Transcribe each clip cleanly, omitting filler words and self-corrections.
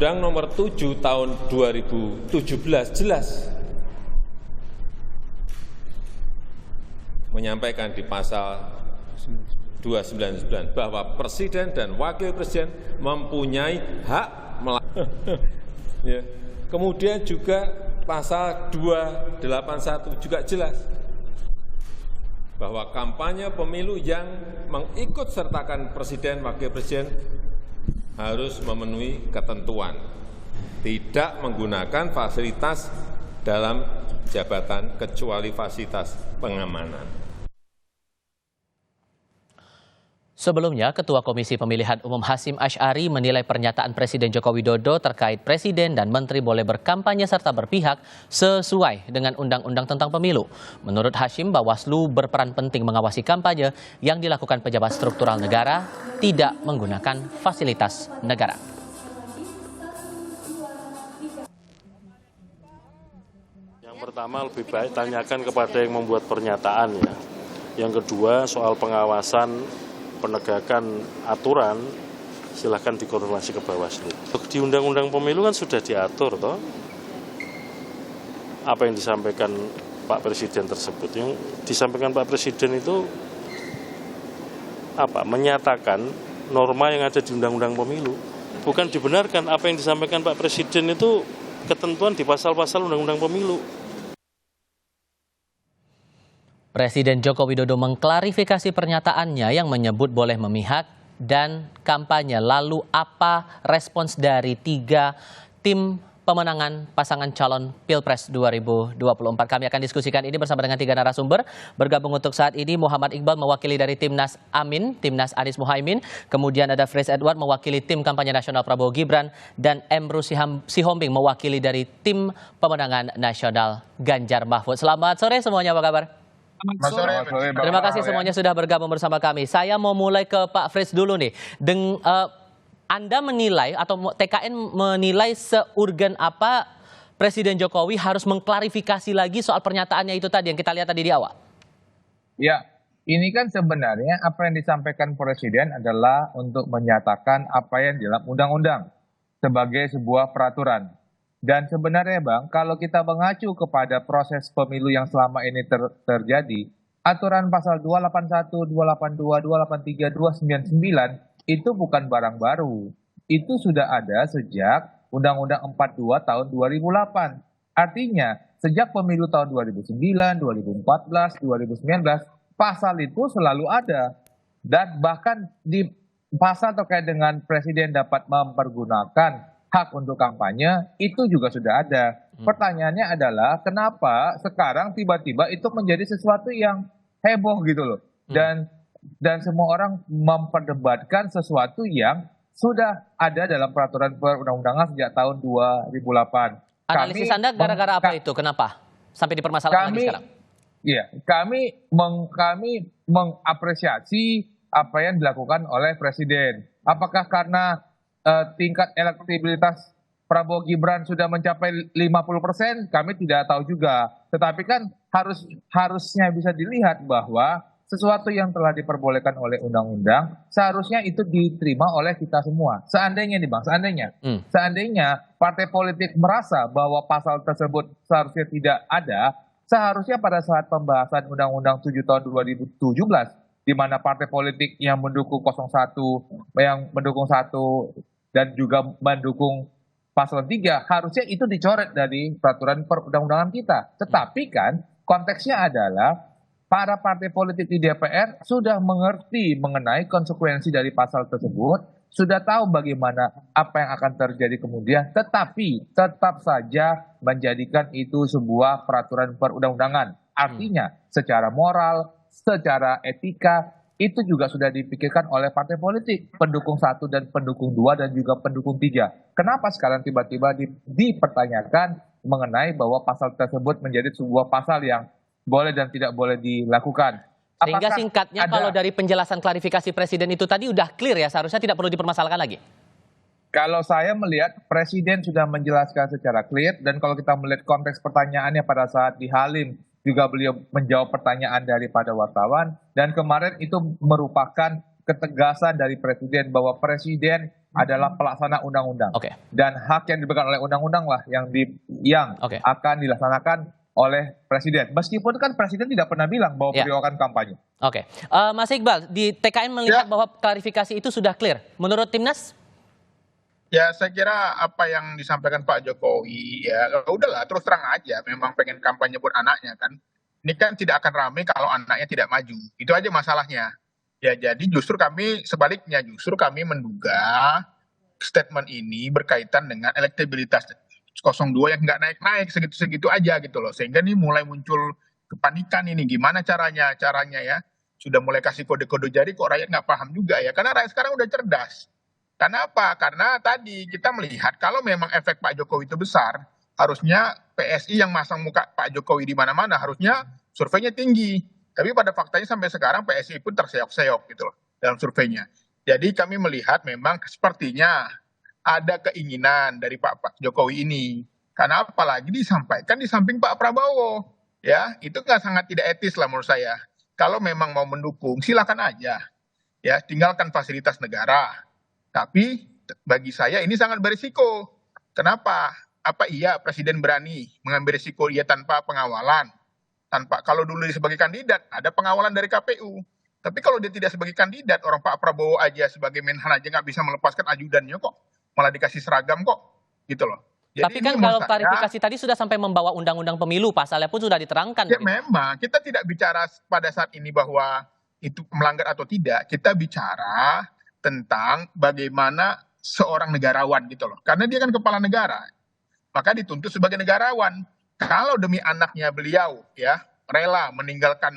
Undang-Undang Nomor 7 Tahun 2017 jelas menyampaikan di pasal 299 bahwa Presiden dan Wakil Presiden mempunyai hak ya. Kemudian juga pasal 281 juga jelas bahwa kampanye pemilu yang mengikut sertakan Presiden, Wakil Presiden harus memenuhi ketentuan, tidak menggunakan fasilitas dalam jabatan kecuali fasilitas pengamanan. Sebelumnya, Ketua Komisi Pemilihan Umum Hasyim Asy'ari menilai pernyataan Presiden Joko Widodo terkait Presiden dan Menteri boleh berkampanye serta berpihak sesuai dengan Undang-Undang tentang Pemilu. Menurut Hasyim, Bawaslu berperan penting mengawasi kampanye yang dilakukan pejabat struktural negara tidak menggunakan fasilitas negara. Yang pertama lebih baik tanyakan kepada yang membuat pernyataan ya. Yang kedua soal pengawasan penegakan aturan silahkan dikoordinasi ke Bawaslu. Di Undang-Undang Pemilu kan sudah diatur toh apa yang disampaikan Pak Presiden tersebut. Yang disampaikan Pak Presiden itu apa? Menyatakan norma yang ada di Undang-Undang Pemilu. Bukan dibenarkan apa yang disampaikan Pak Presiden itu ketentuan di pasal-pasal Undang-Undang Pemilu. Presiden Joko Widodo mengklarifikasi pernyataannya yang menyebut boleh memihak dan kampanye. Lalu apa respons dari 3 tim pemenangan pasangan calon Pilpres 2024? Kami akan diskusikan ini bersama dengan 3 narasumber. Bergabung untuk saat ini Muhammad Iqbal mewakili dari Timnas Amin, Timnas Anies Muhaimin. Kemudian ada Fris Edward mewakili tim kampanye nasional Prabowo Gibran. Dan Emru Sihombing mewakili dari tim pemenangan nasional Ganjar Mahfud. Selamat sore semuanya, apa kabar? Terima kasih semuanya sudah bergabung bersama kami. Saya mau mulai ke Pak Fris dulu nih. Anda menilai atau TKN menilai seurgen apa Presiden Jokowi harus mengklarifikasi lagi soal pernyataannya itu tadi yang kita lihat tadi di awal? Ya, ini kan sebenarnya apa yang disampaikan Presiden adalah untuk menyatakan apa yang dalam undang-undang sebagai sebuah peraturan. Dan sebenarnya Bang, kalau kita mengacu kepada proses pemilu yang selama ini terjadi, aturan pasal 281, 282, 283, 299 itu bukan barang baru. Itu sudah ada sejak Undang-Undang 42 tahun 2008. Artinya, sejak pemilu tahun 2009, 2014, 2019, pasal itu selalu ada. Dan bahkan di pasal terkait dengan Presiden dapat mempergunakan hak untuk kampanye itu juga sudah ada. Pertanyaannya adalah kenapa sekarang tiba-tiba itu menjadi sesuatu yang heboh gitu loh. Dan semua orang memperdebatkan sesuatu yang sudah ada dalam peraturan perundang-undangan sejak tahun 2008. Analisis Anda gara-gara apa itu? Kenapa sampai dipermasalahkan lagi sekarang? Iya, kami mengapresiasi apa yang dilakukan oleh Presiden. Apakah karena tingkat elektabilitas Prabowo Gibran sudah mencapai 50%, kami tidak tahu juga. Tetapi kan harusnya bisa dilihat bahwa sesuatu yang telah diperbolehkan oleh undang-undang seharusnya itu diterima oleh kita semua. Seandainya nih Bang, seandainya partai politik merasa bahwa pasal tersebut seharusnya tidak ada, seharusnya pada saat pembahasan Undang-Undang 7 tahun 2017 di mana partai politik yang mendukung 01, yang mendukung 1 dan juga mendukung paslon 3 harusnya itu dicoret dari peraturan perundang-undangan kita. Tetapi kan konteksnya adalah para partai politik di DPR sudah mengerti mengenai konsekuensi dari pasal tersebut, sudah tahu bagaimana apa yang akan terjadi kemudian, tetapi tetap saja menjadikan itu sebuah peraturan perundang-undangan. Artinya secara moral, secara etika, itu juga sudah dipikirkan oleh partai politik, pendukung 1 dan pendukung 2 dan juga pendukung 3. Kenapa sekarang tiba-tiba dipertanyakan mengenai bahwa pasal tersebut menjadi sebuah pasal yang boleh dan tidak boleh dilakukan? Sehingga singkatnya kalau dari penjelasan klarifikasi Presiden itu tadi udah clear ya, seharusnya tidak perlu dipermasalahkan lagi? Kalau saya melihat Presiden sudah menjelaskan secara clear, dan kalau kita melihat konteks pertanyaannya pada saat di Halim, juga beliau menjawab pertanyaan daripada wartawan, dan kemarin itu merupakan ketegasan dari Presiden bahwa Presiden adalah pelaksana undang-undang. Oke. Dan hak yang diberikan oleh undang-undang lah yang Oke. akan dilaksanakan oleh presiden. Meskipun kan presiden tidak pernah bilang bahwa Ya. beliau akan kampanye. Oke. Mas Iqbal, di TKN melihat bahwa klarifikasi itu sudah clear. Menurut Timnas? Ya, saya kira apa yang disampaikan Pak Jokowi, ya udahlah terus terang aja, memang pengen kampanye buat anaknya kan. Ini kan tidak akan ramai kalau anaknya tidak maju. Itu aja masalahnya. Ya, jadi justru kami sebaliknya, justru kami menduga statement ini berkaitan dengan elektabilitas 02 yang nggak naik-naik segitu-segitu aja gitu loh. Sehingga ini mulai muncul kepanikan ini. Gimana caranya ya. Sudah mulai kasih kode-kode jari kok rakyat nggak paham juga ya. Karena rakyat sekarang udah cerdas. Karena apa? Karena tadi kita melihat kalau memang efek Pak Jokowi itu besar, harusnya PSI yang masang muka Pak Jokowi di mana-mana harusnya surveinya tinggi. Tapi pada faktanya sampai sekarang PSI pun terseok-seok gitu loh dalam surveinya. Jadi kami melihat memang sepertinya ada keinginan dari Pak Jokowi ini. Karena apalagi disampaikan di samping Pak Prabowo. Ya, itu sangat tidak etis lah menurut saya. Kalau memang mau mendukung, silakan aja. Ya, tinggalkan fasilitas negara. Tapi bagi saya ini sangat berisiko. Kenapa? Apa iya presiden berani mengambil risiko dia tanpa pengawalan? Kalau dulu dia sebagai kandidat, ada pengawalan dari KPU. Tapi kalau dia tidak sebagai kandidat, orang Pak Prabowo aja sebagai Menhan aja nggak bisa melepaskan ajudannya kok. Malah dikasih seragam kok. Gitu loh. Jadi Tapi kan kalau klarifikasi tadi sudah sampai membawa undang-undang pemilu, pasalnya pun sudah diterangkan. Ya memang, kita tidak bicara pada saat ini bahwa itu melanggar atau tidak. Kita bicara tentang bagaimana seorang negarawan gitu loh. Karena dia kan kepala negara. Maka dituntut sebagai negarawan. Kalau demi anaknya beliau ya rela meninggalkan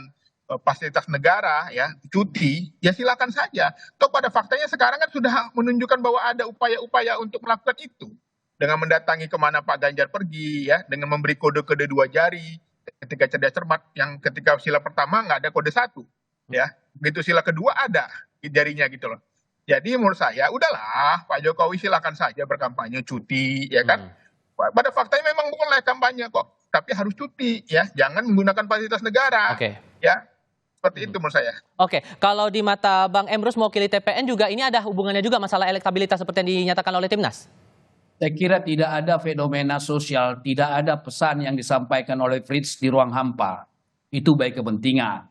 fasilitas negara ya, cuti, ya silakan saja. Toh pada faktanya sekarang kan sudah menunjukkan bahwa ada upaya-upaya untuk melakukan itu. Dengan mendatangi kemana Pak Ganjar pergi ya, dengan memberi kode-kode 2 jari ketika cerdas cermat, yang ketika sila pertama nggak ada kode 1 ya. Begitu sila kedua ada jarinya gitu loh. Jadi menurut saya udahlah Pak Jokowi silakan saja berkampanye cuti ya kan. Pada faktanya memang boleh kampanye kok, tapi harus cuti ya, jangan menggunakan fasilitas negara. Oke. Ya. Seperti itu menurut saya. Oke, kalau di mata Bang Emrus mewakili TPN juga ini ada hubungannya juga masalah elektabilitas seperti yang dinyatakan oleh Timnas? Saya kira tidak ada fenomena sosial, tidak ada pesan yang disampaikan oleh Fritz di ruang hampa. Itu baik kepentingan.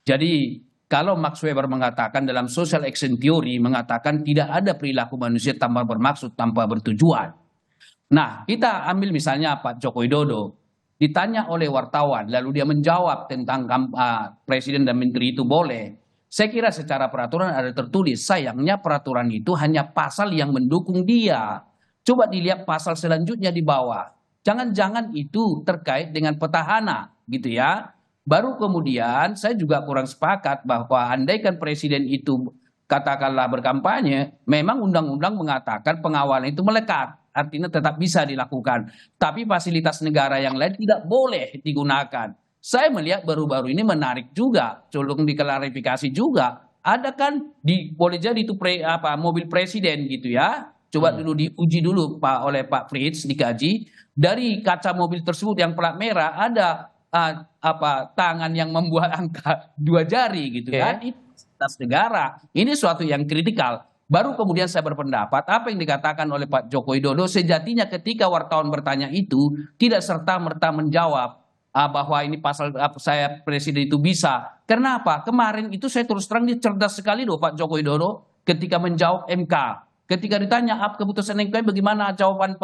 Jadi kalau Max Weber mengatakan dalam social action theory, mengatakan tidak ada perilaku manusia tanpa bermaksud, tanpa bertujuan. Nah, kita ambil misalnya Pak Joko Widodo. Ditanya oleh wartawan, lalu dia menjawab tentang presiden dan menteri itu boleh. Saya kira secara peraturan ada tertulis, sayangnya peraturan itu hanya pasal yang mendukung dia. Coba dilihat pasal selanjutnya di bawah. Jangan-jangan itu terkait dengan petahana gitu ya. Baru kemudian saya juga kurang sepakat bahwa andaikan presiden itu katakanlah berkampanye, memang undang-undang mengatakan pengawalan itu melekat. Artinya tetap bisa dilakukan. Tapi fasilitas negara yang lain tidak boleh digunakan. Saya melihat baru-baru ini menarik juga. Colong diklarifikasi juga. Ada kan boleh jadi itu mobil presiden gitu ya. Coba dulu diuji dulu oleh Pak Fritz, dikaji. Dari kaca mobil tersebut yang plat merah ada tangan yang membuat angka 2 jari gitu kan. Itu fasilitas negara. Ini suatu yang kritikal. Baru kemudian saya berpendapat apa yang dikatakan oleh Pak Joko Widodo sejatinya ketika wartawan bertanya itu tidak serta-merta menjawab bahwa ini pasal saya presiden itu bisa. Karena apa? Kemarin itu saya terus terang dia cerdas sekali loh Pak Joko Widodo ketika menjawab MK. Ketika ditanya keputusan MK bagaimana jawaban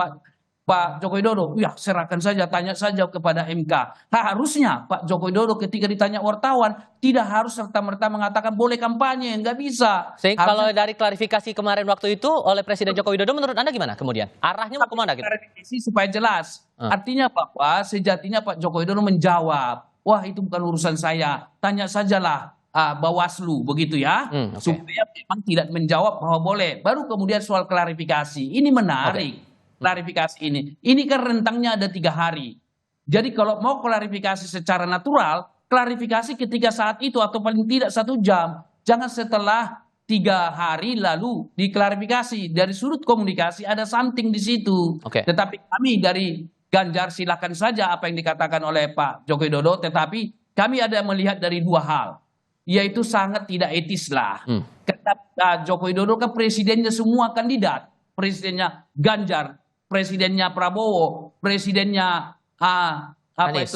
Pak Joko Widodo, ya serahkan saja, tanya saja kepada MK. Harusnya Pak Joko Widodo ketika ditanya wartawan tidak harus serta-merta mengatakan boleh kampanye, nggak bisa. Kalau dari klarifikasi kemarin waktu itu oleh Presiden Joko Widodo, menurut Anda gimana kemudian? Arahnya mau kemana gitu? Klarifikasi supaya jelas. Artinya bahwa sejatinya Pak Joko Widodo menjawab, wah itu bukan urusan saya, tanya sajalah Bawaslu begitu ya, supaya memang tidak menjawab bahwa boleh. Baru kemudian soal klarifikasi, ini menarik. Klarifikasi ini kan rentangnya ada 3 hari. Jadi kalau mau klarifikasi secara natural, klarifikasi ketika saat itu atau paling tidak 1 jam. Jangan setelah 3 hari lalu diklarifikasi. Dari sudut komunikasi ada something di situ. Tetapi kami dari Ganjar silakan saja apa yang dikatakan oleh Pak Joko Widodo. Tetapi kami ada melihat dari 2 hal. ya itu sangat tidak etis lah. Karena Joko Widodo kan presidennya semua kandidat, presidennya Ganjar, presidennya Prabowo, presidennya Anies.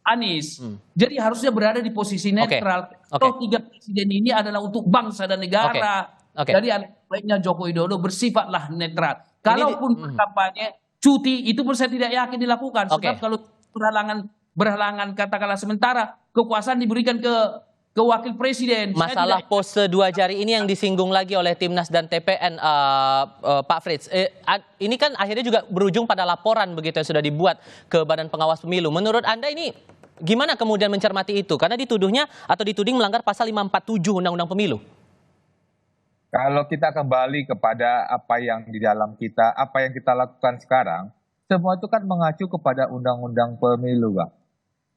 Anies. Jadi harusnya berada di posisi netral. Kalau tiga presiden ini adalah untuk bangsa dan negara. Jadi baiknya Joko Widodo bersifatlah netral. Kalaupun kampanye cuti itu pun saya tidak yakin dilakukan. Sebab kalau berhalangan katakanlah sementara kekuasaan diberikan ke wakil presiden. Masalah pose 2 jari ini yang disinggung lagi oleh Timnas dan TPN, Pak Frits. Ini kan akhirnya juga berujung pada laporan begitu yang sudah dibuat ke Badan Pengawas Pemilu. Menurut Anda ini gimana kemudian mencermati itu? Karena dituduhnya atau dituding melanggar pasal 547 Undang-Undang Pemilu. Kalau kita kembali kepada apa yang di dalam kita, apa yang kita lakukan sekarang, semua itu kan mengacu kepada Undang-Undang Pemilu, Bang.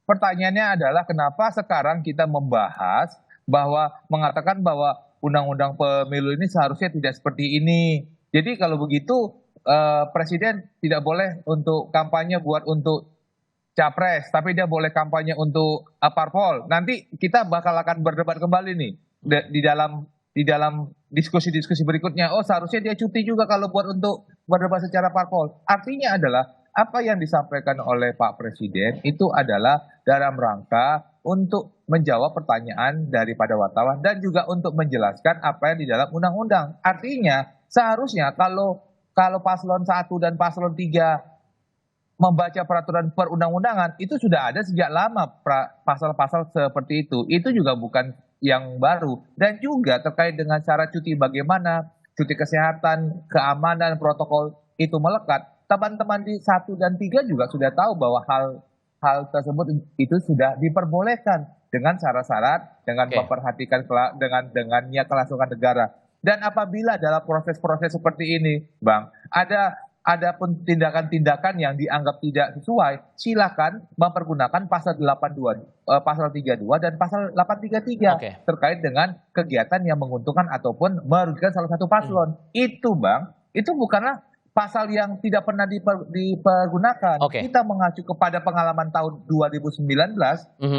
Pertanyaannya adalah kenapa sekarang kita membahas mengatakan bahwa Undang-Undang Pemilu ini seharusnya tidak seperti ini. Jadi kalau begitu Presiden tidak boleh untuk kampanye buat untuk capres, tapi dia boleh kampanye untuk parpol. Nanti kita bakal akan berdebat kembali nih di dalam diskusi-diskusi berikutnya. Oh, seharusnya dia cuti juga kalau buat untuk berdebat secara parpol. Artinya adalah apa yang disampaikan oleh Pak Presiden itu adalah dalam rangka untuk menjawab pertanyaan daripada wartawan dan juga untuk menjelaskan apa yang di dalam undang-undang. Artinya seharusnya kalau paslon 1 dan paslon 3 membaca peraturan perundang-undangan itu sudah ada sejak lama pasal-pasal seperti itu. Itu juga bukan yang baru. Dan juga terkait dengan cara cuti, bagaimana cuti kesehatan, keamanan, protokol itu melekat. Teman-teman di 1 dan 3 juga sudah tahu bahwa hal tersebut itu sudah diperbolehkan dengan syarat-syarat, dengan memperhatikan dengannya kelangsungan negara. Dan apabila dalam proses-proses seperti ini, Bang, ada pun tindakan-tindakan yang dianggap tidak sesuai, silakan mempergunakan pasal 82, pasal 32 dan pasal 833 terkait dengan kegiatan yang menguntungkan ataupun merugikan salah satu paslon. Itu, Bang, itu bukanlah pasal yang tidak pernah dipergunakan. Kita mengacu kepada pengalaman tahun 2019,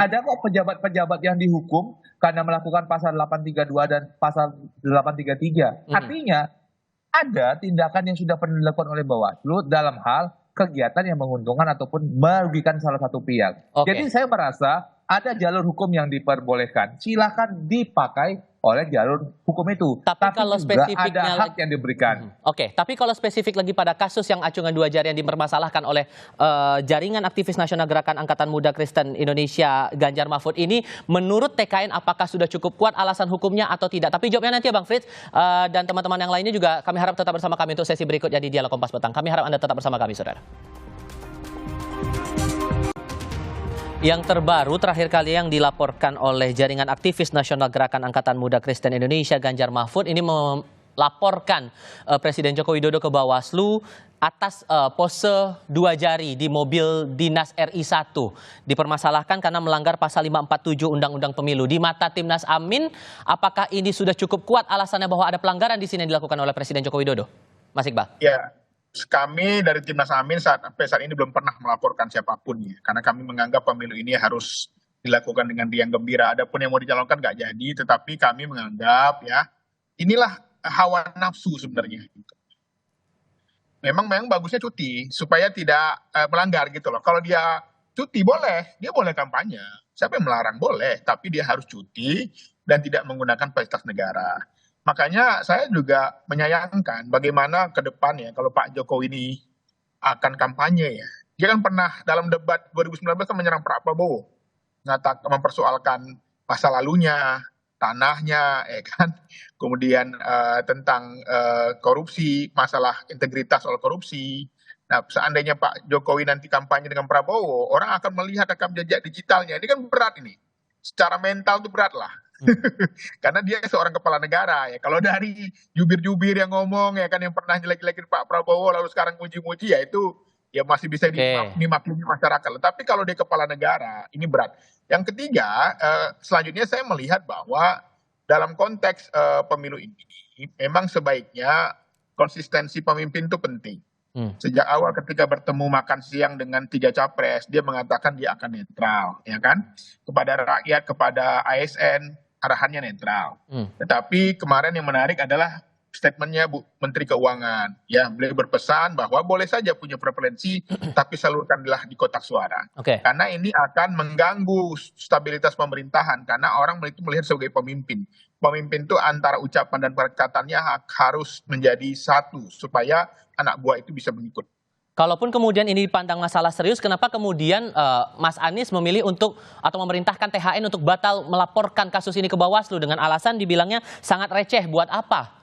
ada kok pejabat-pejabat yang dihukum karena melakukan pasal 832 dan pasal 833. Artinya ada tindakan yang sudah pernah dilakukan oleh Bawaslu dalam hal kegiatan yang menguntungkan ataupun merugikan salah satu pihak. Jadi saya merasa ada jalur hukum yang diperbolehkan. Silakan dipakai oleh jalur hukum itu. Tapi kalau juga spesifiknya ada hak yang diberikan. Tapi kalau spesifik lagi pada kasus yang acungan 2 jari yang dipermasalahkan oleh jaringan aktivis nasional Gerakan Angkatan Muda Kristen Indonesia Ganjar Mahfud ini, menurut TKN apakah sudah cukup kuat alasan hukumnya atau tidak? Tapi jawabnya nanti ya Bang Frits, dan teman-teman yang lainnya juga kami harap tetap bersama kami untuk sesi berikutnya di Dialog Kompas Petang. Kami harap Anda tetap bersama kami, saudara. Yang terbaru terakhir kali yang dilaporkan oleh jaringan aktivis nasional Gerakan Angkatan Muda Kristen Indonesia Ganjar Mahfud ini melaporkan Presiden Joko Widodo ke Bawaslu atas pose 2 jari di mobil dinas RI 1. Dipermasalahkan karena melanggar pasal 547 Undang-Undang Pemilu. Di mata Timnas Amin, apakah ini sudah cukup kuat alasannya bahwa ada pelanggaran di sini yang dilakukan oleh Presiden Joko Widodo? Mas Iqbal. Ya, kami dari Timnas Amin sampai saat ini belum pernah melaporkan siapapun ya, karena kami menganggap pemilu ini harus dilakukan dengan riang gembira. Adapun yang mau dicalonkan nggak jadi, tetapi kami menganggap ya inilah hawa nafsu sebenarnya. Memang bagusnya cuti supaya tidak melanggar gitu loh. Kalau dia cuti dia boleh kampanye. Siapa yang melarang? Boleh, tapi dia harus cuti dan tidak menggunakan fasilitas negara. Makanya saya juga menyayangkan bagaimana ke depan ya kalau Pak Jokowi ini akan kampanye ya. Dia kan pernah dalam debat 2019 kan menyerang Pak Prabowo. Mempersoalkan masa lalunya, tanahnya, ya kan. Kemudian tentang korupsi, masalah integritas soal korupsi. Nah, seandainya Pak Jokowi nanti kampanye dengan Prabowo, orang akan melihat rekam jejak digitalnya. Ini kan berat ini. Secara mental itu berat lah. Karena dia seorang kepala negara ya. Kalau dari jubir-jubir yang ngomong ya kan, yang pernah jelek-jelekin Pak Prabowo lalu sekarang muji-muji, ya itu ya masih bisa dimaklumi masyarakat. Tapi kalau dia kepala negara ini berat. Yang ketiga, selanjutnya saya melihat bahwa dalam konteks pemilu ini memang sebaiknya konsistensi pemimpin itu penting. Sejak awal ketika bertemu makan siang dengan 3 capres, dia mengatakan dia akan netral, ya kan, kepada rakyat, kepada ASN, arahannya netral. Tetapi kemarin yang menarik adalah statementnya Bu Menteri Keuangan. Ya, beliau berpesan bahwa boleh saja punya preferensi, tapi salurkanlah di kotak suara. Karena ini akan mengganggu stabilitas pemerintahan, karena orang itu melihat sebagai pemimpin. Pemimpin itu antara ucapan dan perkataannya harus menjadi satu, supaya anak buah itu bisa mengikut. Kalaupun kemudian ini dipandang masalah serius, kenapa kemudian Mas Anies memilih untuk atau memerintahkan THN untuk batal melaporkan kasus ini ke Bawaslu dengan alasan dibilangnya sangat receh, buat apa?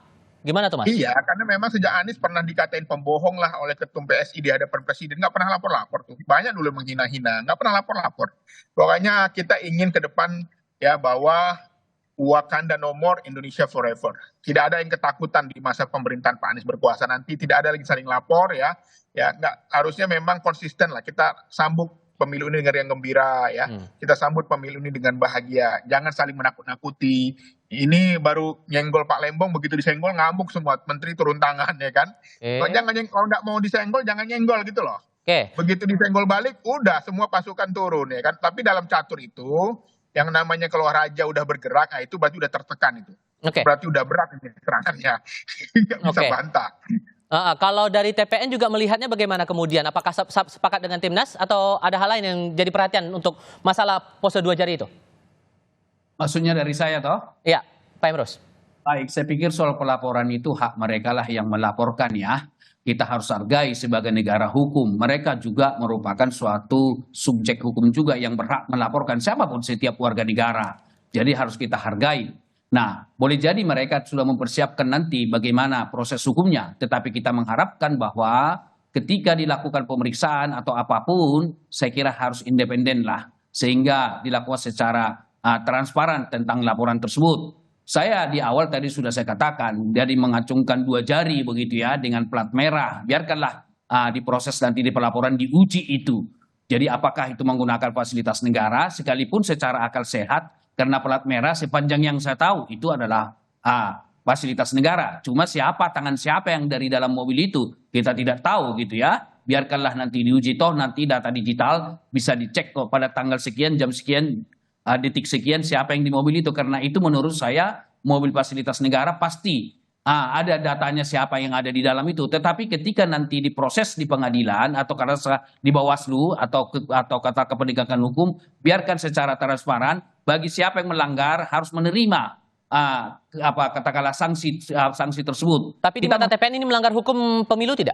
Gimana tuh Mas? Iya, karena memang sejak Anies pernah dikatain pembohong lah oleh Ketum PSI di hadapan Presiden, nggak pernah lapor-lapor tuh. Banyak dulu menghina-hina, nggak pernah lapor-lapor. Pokoknya kita ingin ke depan ya bahwa Wakanda No More, Indonesia Forever. Tidak ada yang ketakutan di masa pemerintahan Pak Anies berkuasa nanti, tidak ada lagi saling lapor ya. Ya, nggak, harusnya memang konsisten lah. Kita sambut pemilu ini dengan yang gembira ya. Kita sambut pemilu ini dengan bahagia. Jangan saling menakut-nakuti. Ini baru nyenggol Pak Lembong, begitu disenggol ngamuk semua menteri turun tangan ya kan. Kalau nggak mau disenggol jangan nyenggol gitu loh. Begitu disenggol balik udah semua pasukan turun ya kan. Tapi dalam catur itu yang namanya kalau raja udah bergerak, nah itu berarti udah tertekan itu. Berarti udah berat ini serangannya. Nggak bisa bantah. Kalau dari TPN juga melihatnya bagaimana kemudian? Apakah sepakat dengan Timnas atau ada hal lain yang jadi perhatian untuk masalah pose 2 jari itu? Maksudnya dari saya toh? Iya, Pak Emrus. Baik, saya pikir soal pelaporan itu hak mereka lah yang melaporkan ya. Kita harus hargai sebagai negara hukum. Mereka juga merupakan suatu subjek hukum juga yang berhak melaporkan siapapun setiap warga negara. Jadi harus kita hargai. Nah, boleh jadi mereka sudah mempersiapkan nanti bagaimana proses hukumnya. Tetapi kita mengharapkan bahwa ketika dilakukan pemeriksaan atau apapun, saya kira harus independen lah. Sehingga dilakukan secara transparan tentang laporan tersebut. Saya di awal tadi sudah saya katakan, jadi mengacungkan 2 jari begitu ya dengan plat merah. Biarkanlah diproses nanti di pelaporan diuji itu. Jadi apakah itu menggunakan fasilitas negara sekalipun secara akal sehat, karena plat merah sepanjang yang saya tahu itu adalah fasilitas negara. Cuma tangan siapa yang dari dalam mobil itu kita tidak tahu gitu ya. Biarkanlah nanti diuji, toh nanti data digital bisa dicek kok pada tanggal sekian, jam sekian, detik sekian siapa yang di mobil itu. Karena itu menurut saya mobil fasilitas negara pasti ada datanya siapa yang ada di dalam itu. Tetapi ketika nanti diproses di pengadilan atau karena di Bawaslu atau kata kepenegakan hukum, biarkan secara transparan bagi siapa yang melanggar harus menerima katakanlah sanksi tersebut. Tapi di mata TPN ini melanggar hukum pemilu tidak?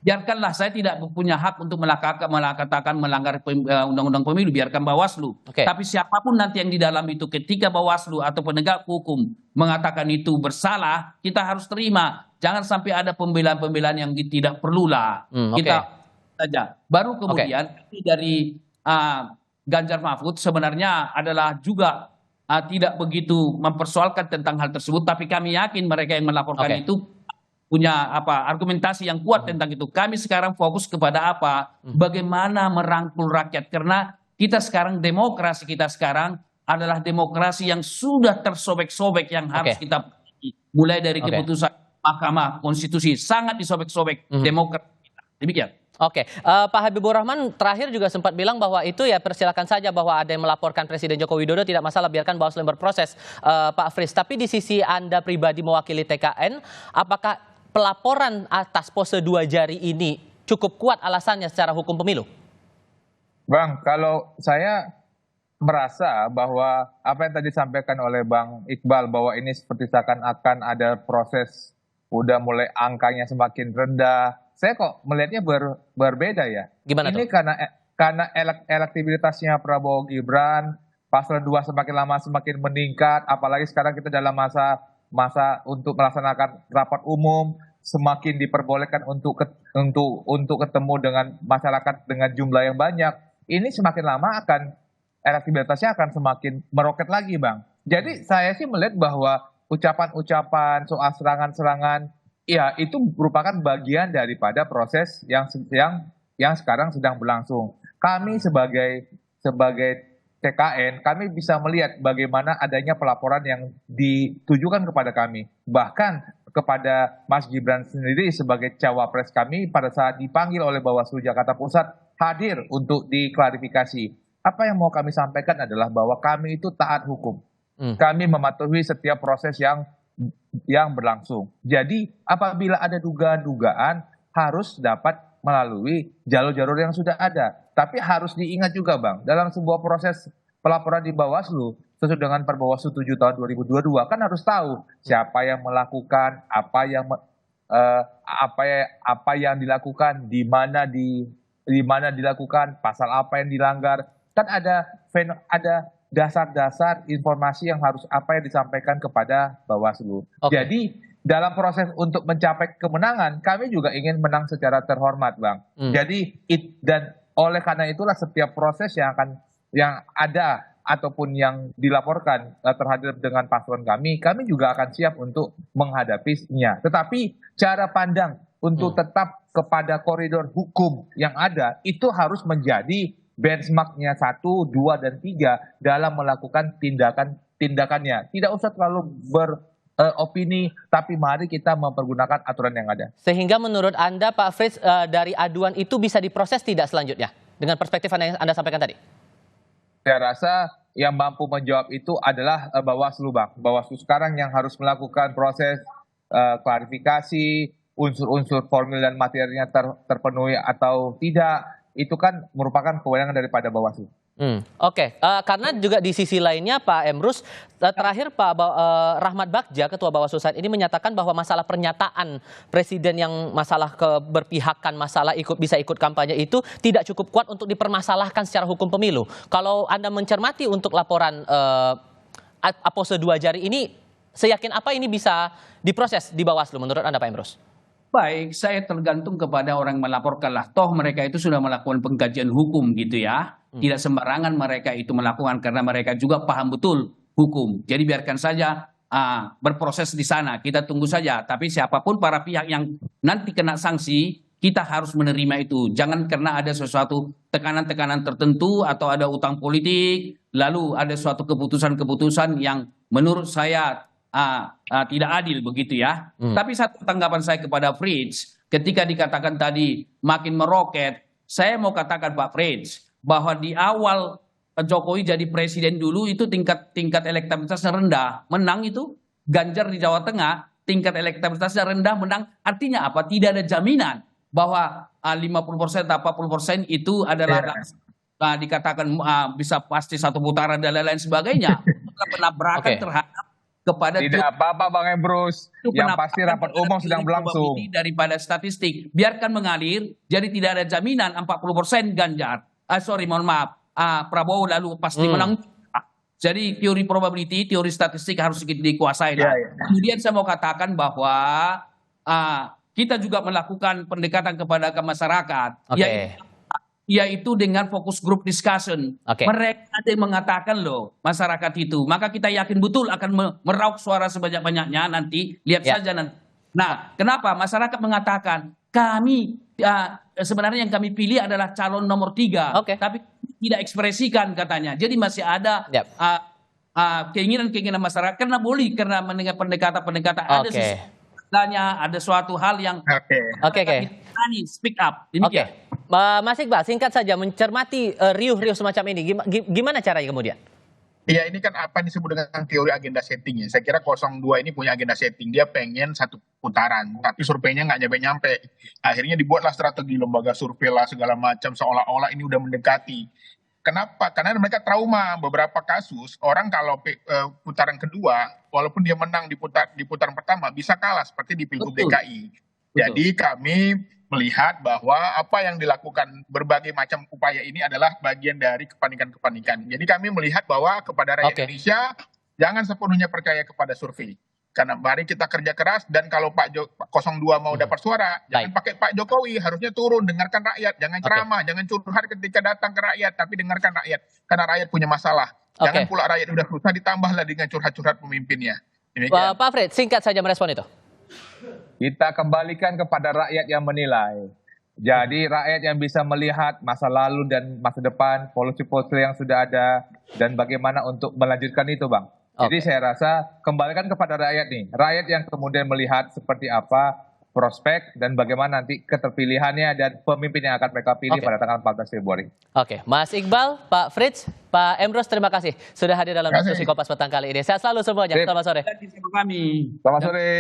Biarkanlah, saya tidak punya hak untuk mengatakan melanggar undang-undang pemilu, biarkan Bawaslu. Tapi siapapun nanti yang di dalam itu, ketika Bawaslu atau penegak hukum mengatakan itu bersalah, kita harus terima. Jangan sampai ada pembelaan-pembelaan yang tidak perlulah. Kita saja. Baru kemudian dari Ganjar Mahfud sebenarnya adalah juga tidak begitu mempersoalkan tentang hal tersebut, tapi kami yakin mereka yang melaporkan itu punya argumentasi yang kuat tentang itu. Kami sekarang fokus kepada apa? Bagaimana merangkul rakyat, karena kita sekarang demokrasi kita sekarang adalah demokrasi yang sudah tersobek-sobek yang harus kita mulai dari keputusan Mahkamah Konstitusi sangat disobek-sobek demokrasi kita. Demikian. Pak Habibur Rahman terakhir juga sempat bilang bahwa itu ya persilakan saja bahwa ada yang melaporkan Presiden Joko Widodo, tidak masalah, biarkan Bawaslu yang berproses, Pak Fris. Tapi di sisi Anda pribadi mewakili TKN, apakah pelaporan atas pose 2 jari ini cukup kuat alasannya secara hukum pemilu? Bang, kalau saya merasa bahwa apa yang tadi disampaikan oleh Bang Iqbal bahwa ini seperti seakan-akan ada proses udah mulai angkanya semakin rendah. Saya kok melihatnya berbeda ya. Gimana ini tuh? karena elektabilitasnya Prabowo Gibran, paslon 2 semakin lama semakin meningkat, apalagi sekarang kita dalam masa untuk melaksanakan rapat umum, semakin diperbolehkan untuk ketemu dengan masyarakat dengan jumlah yang banyak. Ini semakin lama elektabilitasnya akan semakin meroket lagi, Bang. Jadi saya sih melihat bahwa ucapan-ucapan soal serangan-serangan ya itu merupakan bagian daripada proses yang sekarang sedang berlangsung. Kami sebagai TKN, kami bisa melihat bagaimana adanya pelaporan yang ditujukan kepada kami. Bahkan kepada Mas Gibran sendiri sebagai cawapres kami pada saat dipanggil oleh Bawaslu Jakarta Pusat hadir untuk diklarifikasi. Apa yang mau kami sampaikan adalah bahwa kami itu taat hukum. Kami mematuhi setiap proses yang berlangsung. Jadi apabila ada dugaan-dugaan harus dapat melalui jalur-jalur yang sudah ada. Tapi harus diingat juga Bang, dalam sebuah proses pelaporan di Bawaslu sesuai dengan Perbawaslu 7 tahun 2022 kan harus tahu siapa yang melakukan, apa yang dilakukan, di mana dilakukan, pasal apa yang dilanggar. Kan ada dasar-dasar informasi yang harus apa yang disampaikan kepada Bawaslu. Jadi dalam proses untuk mencapai kemenangan, kami juga ingin menang secara terhormat, Bang. Jadi dan oleh karena itulah setiap proses yang ada ataupun yang dilaporkan terhadap dengan paslon kami juga akan siap untuk menghadapinya. Tetapi cara pandang untuk tetap kepada koridor hukum yang ada itu harus menjadi benchmarknya 1, 2, dan 3 dalam melakukan tindakannya. Tidak usah terlalu beropini, tapi mari kita mempergunakan aturan yang ada. Sehingga menurut Anda Pak Frits, dari aduan itu bisa diproses tidak selanjutnya? Dengan perspektif yang Anda sampaikan tadi? Saya rasa yang mampu menjawab itu adalah Bawaslu, Bang. Bawaslu sekarang yang harus melakukan proses klarifikasi, unsur-unsur formil dan materialnya terpenuhi atau tidak, itu kan merupakan kewenangan daripada Bawaslu. Oke. Karena juga di sisi lainnya Pak Emrus, terakhir Pak Rahmat Bagja, Ketua Bawaslu saat ini menyatakan bahwa masalah pernyataan Presiden yang masalah keberpihakan, masalah bisa ikut kampanye itu tidak cukup kuat untuk dipermasalahkan secara hukum pemilu. Kalau Anda mencermati untuk laporan Apose 2 Jari ini, seyakin apa ini bisa diproses di Bawaslu menurut Anda Pak Emrus? Baik, saya tergantung kepada orang melaporkan lah. Toh mereka itu sudah melakukan pengkajian hukum gitu ya. Tidak sembarangan mereka itu melakukan karena mereka juga paham betul hukum. Jadi biarkan saja berproses di sana. Kita tunggu saja. Tapi siapapun para pihak yang nanti kena sanksi, kita harus menerima itu. Jangan karena ada sesuatu tekanan-tekanan tertentu atau ada utang politik, lalu ada suatu keputusan-keputusan yang menurut saya tidak adil begitu ya. Tapi satu tanggapan saya kepada Frits, ketika dikatakan tadi makin meroket, saya mau katakan Pak Frits, bahwa di awal Jokowi jadi presiden dulu itu tingkat elektabilitasnya rendah, menang itu Ganjar di Jawa Tengah tingkat elektabilitasnya rendah, menang. Artinya apa? Tidak ada jaminan bahwa 50% atau 40% itu adalah dikatakan bisa pasti satu putaran dan lain-lain sebagainya. Penabrakan terhadap kepada tidak apa-apa Bang Emrus, yang pasti rapat umum sedang berlangsung. Daripada statistik, biarkan mengalir, jadi tidak ada jaminan 40% Ganjar. Mohon maaf, Prabowo lalu pasti menang. Jadi teori probability, teori statistik harus dikuasai. Kemudian saya mau katakan bahwa kita juga melakukan pendekatan kepada masyarakat, yaitu dengan fokus group discussion. Mereka ada yang mengatakan loh, masyarakat itu, maka kita yakin betul akan meraup suara sebanyak-banyaknya nanti, lihat saja nanti. Nah, kenapa masyarakat mengatakan kami sebenarnya yang kami pilih adalah calon nomor 3, tapi tidak ekspresikan katanya. Jadi masih ada keinginan masyarakat karena mendengar pendekatan ada ada suatu hal yang speak up. Mas Iqbal, singkat saja mencermati riuh-riuh semacam ini, gimana caranya kemudian? Ya ini kan apa disebut dengan teori agenda setting ya. Saya kira 02 ini punya agenda setting. Dia pengen satu putaran, tapi surveinya nggak nyampe-nyampe. Akhirnya dibuatlah strategi lembaga survei lah segala macam seolah-olah ini udah mendekati. Kenapa? Karena mereka trauma. Beberapa kasus orang kalau putaran kedua, walaupun dia menang di putaran pertama bisa kalah seperti di Pilgub DKI. Jadi kami melihat bahwa apa yang dilakukan berbagai macam upaya ini adalah bagian dari kepanikan-kepanikan. Jadi kami melihat bahwa kepada rakyat Indonesia jangan sepenuhnya percaya kepada survei. Karena mari kita kerja keras dan kalau Pak 02 mau dapat suara, jangan pakai Pak Jokowi, harusnya turun, dengarkan rakyat, jangan ceramah, jangan curhat ketika datang ke rakyat, tapi dengarkan rakyat. Karena rakyat punya masalah. Jangan pula rakyat udah susah ditambahlah dengan curhat-curhat pemimpinnya. Pak Frits, singkat saja merespon itu. Kita kembalikan kepada rakyat yang menilai. Jadi rakyat yang bisa melihat masa lalu dan masa depan, policy-policy yang sudah ada, dan bagaimana untuk melanjutkan itu, Bang. Jadi saya rasa kembalikan kepada rakyat nih. Rakyat yang kemudian melihat seperti apa prospek dan bagaimana nanti keterpilihannya dan pemimpin yang akan mereka pilih pada tanggal 14 Februari. Oke, Mas Iqbal, Pak Frits, Pak Emros, terima kasih sudah hadir dalam diskusi Kompas Petang kali ini. Sehat selalu semuanya. Selamat sore. Kami. Selamat sore.